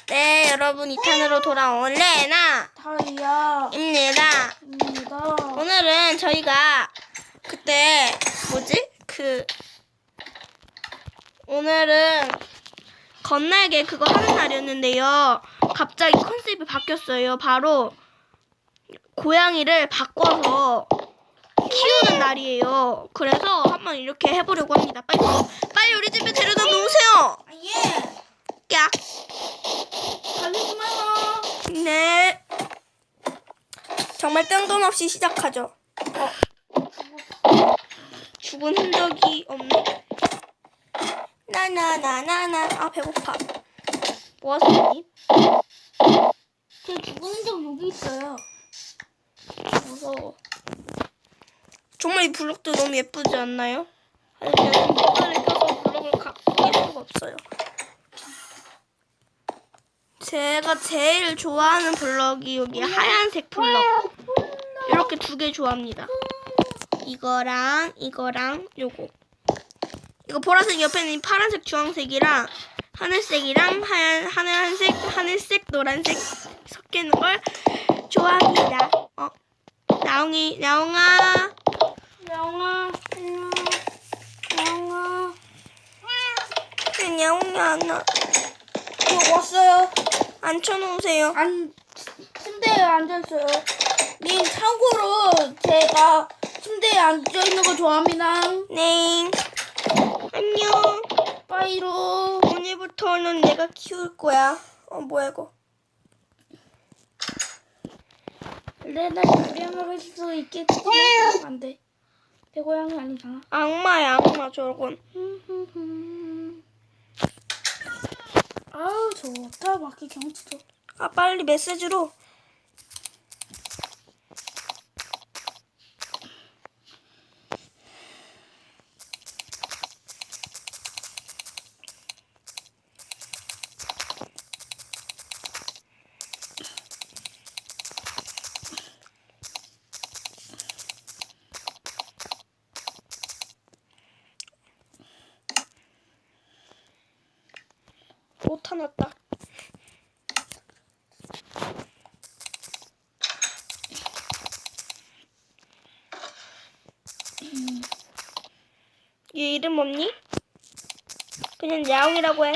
네, 여러분 2탄으로 돌아온 레나입니다. 다이아입니다. 오늘은 저희가 그때 오늘은 건날개 그거 하는 날이었는데요. 갑자기 컨셉이 바뀌었어요. 바로 고양이를 바꿔서 키우는 날이에요. 그래서 한번 이렇게 해보려고 합니다. 빨리 우리 집에 데려다 놓으세요. 예. 깍. 가리지 마요. 네. 정말 뜬금없이 시작하죠. 죽은 흔적이 없네. 나나나나나. 아, 배고파. 뭐 하세요? 제 죽은 적 여기 있어요. 무서워. 정말 이 블록도 너무 예쁘지 않나요? 하지만 지금 모자를 껴서 블록을 갖고 낄 수가 없어요. 제가 제일 좋아하는 블럭이 여기 하얀색 블럭. 이렇게 두 개 좋아합니다. 이거랑 요거. 이거 보라색 옆에 있는 파란색, 주황색이랑 하늘색이랑 하늘색, 노란색 섞이는 걸 좋아합니다. 야옹아. 야옹이 안 와. 왔어요. 앉혀놓으세요. 침대에 앉아있어요. 님, 참고로 제가 침대에 앉아있는 거 좋아합니다. 네. 안녕. 빠이로. 오늘부터는 내가 키울 거야. 뭐야 이거. 레나 고양이를 할 수 있겠지? 안 돼. 내 고양이 아니잖아. 악마야, 악마 저건. 아우, 좋다. 밖에 경치도. 빨리 메시지로. 못 하났다. 얘 이름 뭐니? 그냥 야옹이라고 해.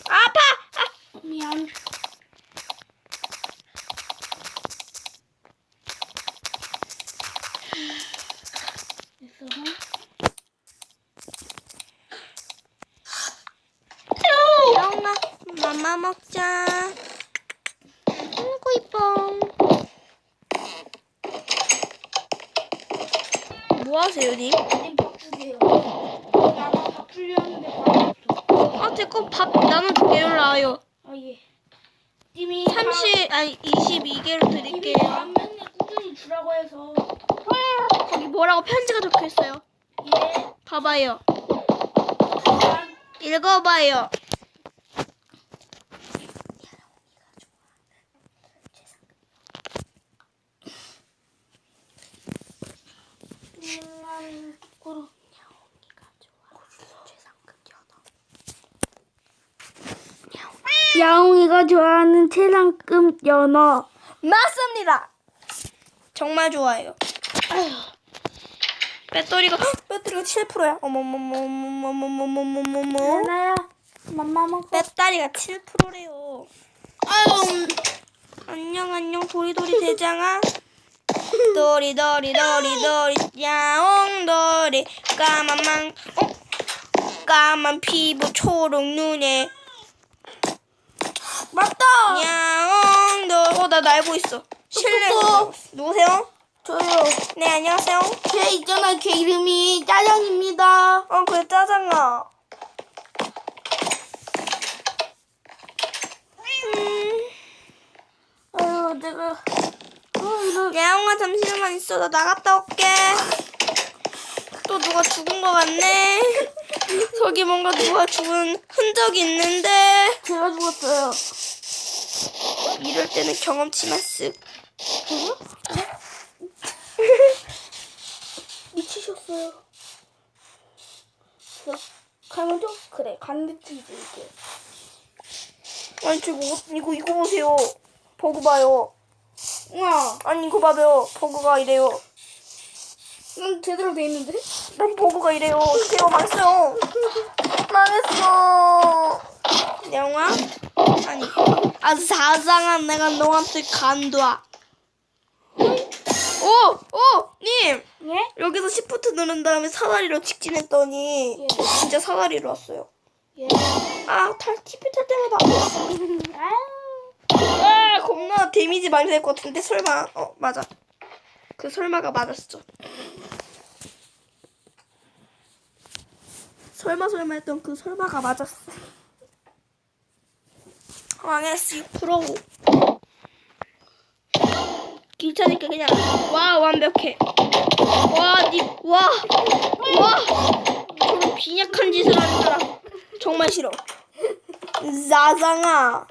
아파! 미안. 됐어. 야옹아, 맘마 먹자. 아이고 이뻐. 뭐 하세요, 님? 님 밥 주세요. 나가 밥 주려는데 밥이 없어. 제거 밥 나눠줄게요. 나와요. 예. 님이 22개로 드릴게요. 한 명에 꾸준히 주라고 해서. 거기 뭐라고 편지가 적혀 있어요. 예. 봐봐요. 읽어봐요. 야옹이가 좋아하는 최상급 연어. 맞습니다. 정말 좋아요. 배터리가 7%야. 어머머머머머머머머머머. 레나야, 맘마 먹어. 배터리가 7%래요. 아유, 안녕 도리도리 대장아. 도리도리 야옹도리 까만 피부 초록 눈에 맞다. 야옹도 나 날고 있어. 실내 누구세요? 저요. 네, 안녕하세요. 걔 있잖아. 걔 이름이 짜장입니다. 그래 짜장아. 아유, 내가 이런. 야옹아 잠시만 있어. 나 나갔다 올게. 또 누가 죽은 거 같네. 저기 뭔가 누가 죽은 흔적이 있는데. 제가 죽었어요. 이럴 때는 경험치만 쓱. 미치셨어요. 알았어. 가면 좀 그래. 간대치 이렇게. 아니 지금 이거 보세요. 버그 봐요. 우와. 아니 이거 봐요. 버그가 이래요. 난 제대로 돼 있는데? 난 버그가 이래요. 어떡해요. 망했어. 망했어. 영화? 아니 아주 자상한 내가 너한테 간다. 님! 예? 여기서 시프트 누른 다음에 사다리로 직진했더니 예. 진짜 사다리로 왔어요. 예. 아, TP 탈 때마다 아. 겁나 데미지 많이 될 것 같은데 설마 맞아. 그 설마가 맞았어. 설마 했던 그 설마가 맞았어. 망했어. 6%. 귀찮으니까 그냥 와 완벽해. 와 저런 빈약한 짓을 하는 사람 정말 싫어. 자장아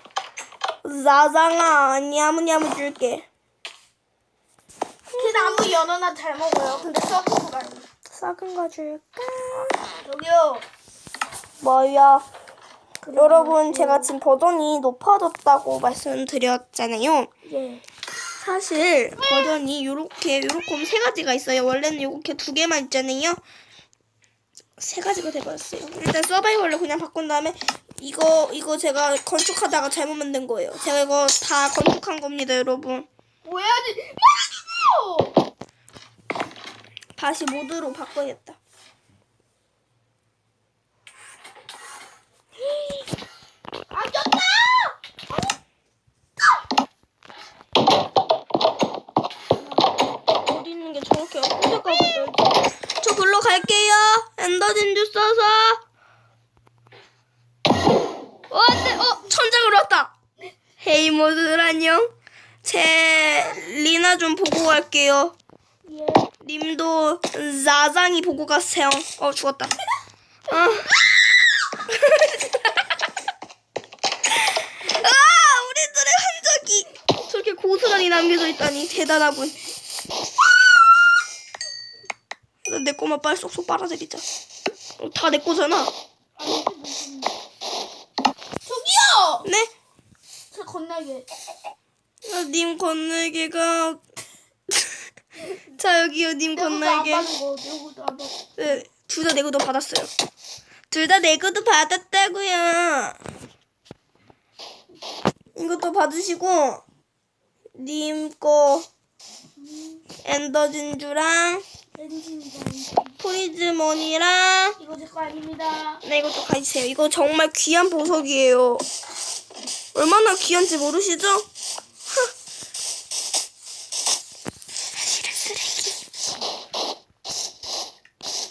냐무냐무 줄게. 나무 연어나 잘 먹어요. 근데 썩은 거 말고. 썩은 거 줄까? 저기요. 뭐야? 여러분 제가 지금 버전이 높아졌다고 말씀드렸잖아요. 예. 사실 버전이 요렇게 세 가지가 있어요. 원래는 요렇게 2개만 있잖아요. 3가지가 돼버렸어요. 일단 서바이벌로 그냥 바꾼 다음에 이거 제가 건축하다가 잘못 만든 거예요. 제가 이거 다 건축한 겁니다, 여러분. 뭐 해야지? 말하라고! 다시 모드로 바꿔야겠다. 안 졌다! 어디 있는 게 저렇게 혼자가 있지? 저 글로 갈게요. 엔더 진주 써서. 안돼. 천장으로 왔다. 헤이 모두들 안녕. 제 리나 좀 보고 갈게요. 예. 님도 자장이 보고 가세요. 죽었다. 우리들의 흔적이 저렇게 고스란히 남겨져 있다니 대단하군. 내 거만 빨리 쏙쏙 빨아들이자. 다 내 거잖아. 저기요! 네? 저 건날개. 님 건날개가 자 여기요 님 건날개. 내구도 안 받은 거. 네, 둘 다 내구도 받았어요. 둘 다 내구도 받았다고요. 이것도 받으시고 님 거 엔더 진주랑 프리즈머니랑 이거 제 거 아닙니다. 네 이것도 가지세요. 이거 정말 귀한 보석이에요. 얼마나 귀한지 모르시죠? 사실은 쓰레기.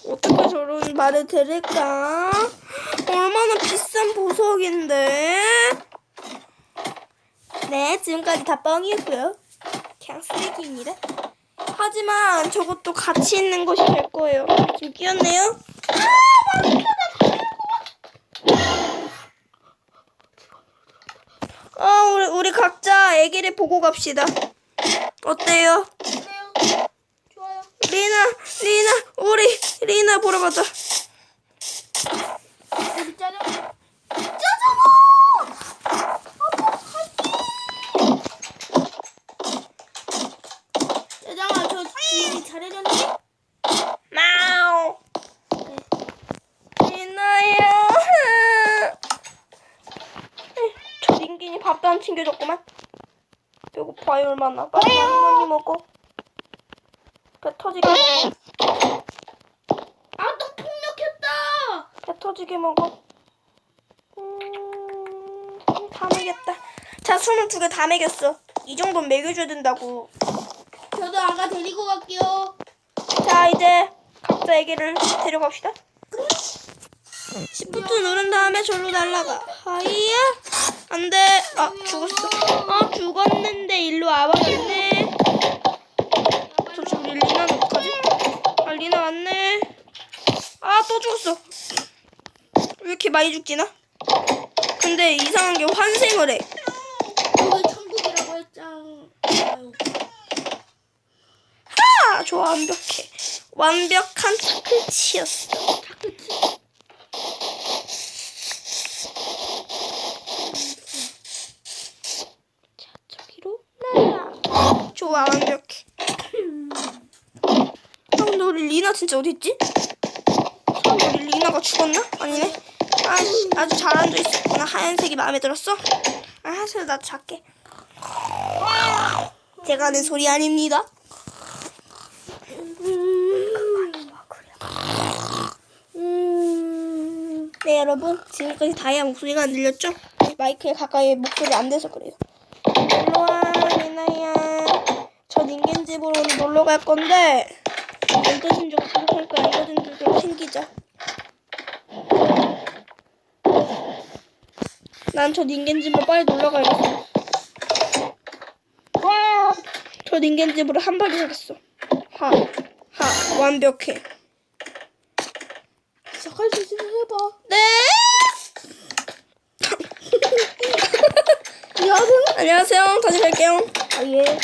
어떻게 저런 말을 들을까? 얼마나 비싼 보석인데. 네, 지금까지 다 뻥이었고요. 그냥 쓰레기입니다. 하지만 저것도 가치 있는 것이 될 거예요. 지금 끼었네요. 우리 각자 애기를 보고 갑시다. 어때요? 그래요? 좋아요. 리나, 우리 리나 보러 가자. 어디 짜냐? 짜장아, 저 지인이 잘해줬니? 마우. 리나야. 저 닌gin이 밥도 안 챙겨줬구만. 배고파요 얼마나. 빨리 많이 먹어. 배 터지게 먹어. 아, 또 폭력했다! 배 터지게 먹어. 다 먹였다. 자, 22개 다 먹였어. 이 정도는 먹여줘야 된다고. 저도 아가 데리고 갈게요. 자, 이제 각자 애기를 데려갑시다. 시프트 누른 다음에 절로 날라가. 하이야? 안 돼. 죽었어. 죽었는데 일로 와버렸네. 저 지금 리나는 어떡하지? 리나 왔네. 또 죽었어. 왜 이렇게 많이 죽지나? 근데 이상한 게 환생을 해. 여기 천국이라고 했잖아요. 좋아, 완벽해. 완벽한 타크치였어. 다크치. 진짜 어딨지? 우리 리나가 죽었나? 아니네. 아주 잘 앉아 있었구나. 하얀색이 마음에 들었어? 하얀색 나도 작게. 제가 하는 소리 아닙니다. 네 여러분, 지금까지 다이아 목소리가 안 들렸죠? 마이크에 가까이 목소리 안 돼서 그래요. 일로와 리나야. 저 닌겐 집으로 오늘 놀러 갈 건데 엔더진주가 부족하니까 엔더진주 좀 챙기자. 난 저 닌겐 집으로 빨리 놀러 가야겠어. 저 닌겐 집으로 한 발이 가겠어. 완벽해. 시작할 수 있으면 해봐. 네. 안녕하세요. 다시 갈게요. 예.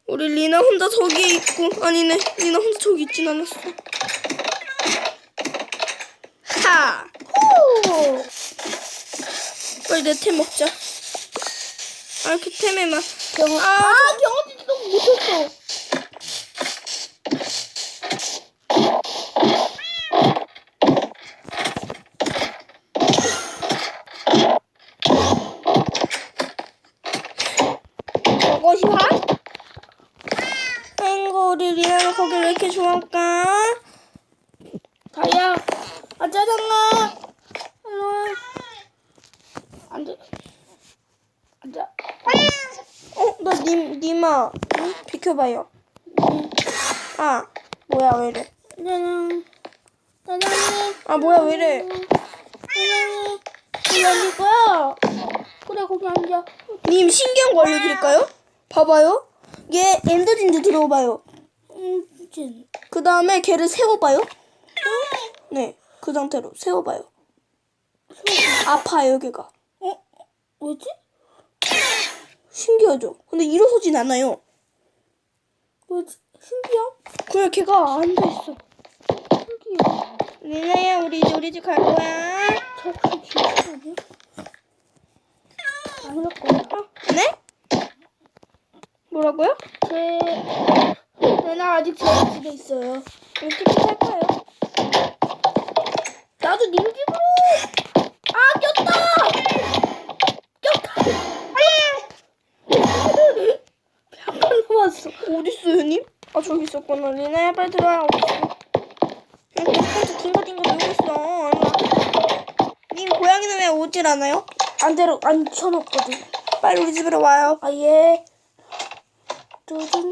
우리 리나 혼자 저기에 있고, 아니네, 리나 혼자 저기 있진 않았어. 오. 빨리 내 템 먹자. 그 템에만. 경험치 너무 못했어. 저것이 활? 아이고, 우리 리나가 거길 왜 이렇게 좋아할까? 다이아. 짜장아. 일로와. 앉아. 나 님아. 응? 비켜봐요. 뭐야, 왜 이래? 짜장. 뭐야, 왜 이래? 거기 앉을 거야. 그래, 거기 앉아. 님, 신기한 거 알려드릴까요? 봐봐요. 얘 엔더진주 들어봐요. 그 다음에 걔를 세워봐요. 네, 그 상태로 세워봐요. 아파요, 걔가. 왜지? 신기하죠? 근데 일어서진 않아요. 왜지? 신기해. 그냥 걔가 앉아있어. 신기해. 리나야, 우리 집 갈 거야. 저 혹시 귀신이야? 안 그럴 거야. 네? 뭐라고요? 내나 아직 제 집에 있어요. 어떻게 살까요? 나도 님 집으로. 꼈다. 잠깐 남았어. 어딨어요, 님? 저기 있었구나. 리나야, 빨리 들어와. 어딨어? 혼자 딩가딩가 놀고 있어. 님, 고양이는 왜 오질 않아요? 앉혀놓거든. 빨리 우리 집으로 와요. 예. 두둔.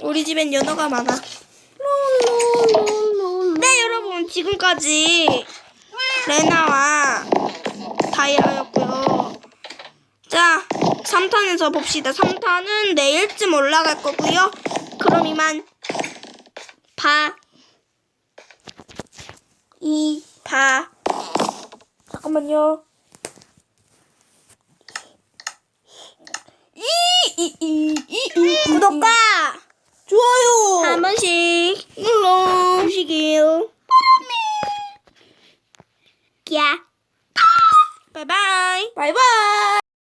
우리 집엔 연어가 많아. 네, 여러분, 지금까지 레나와 다이아였고요. 자, 3탄에서 봅시다. 3탄은 내일쯤 올라갈 거고요. 그럼 이만 잠깐만요. 구독과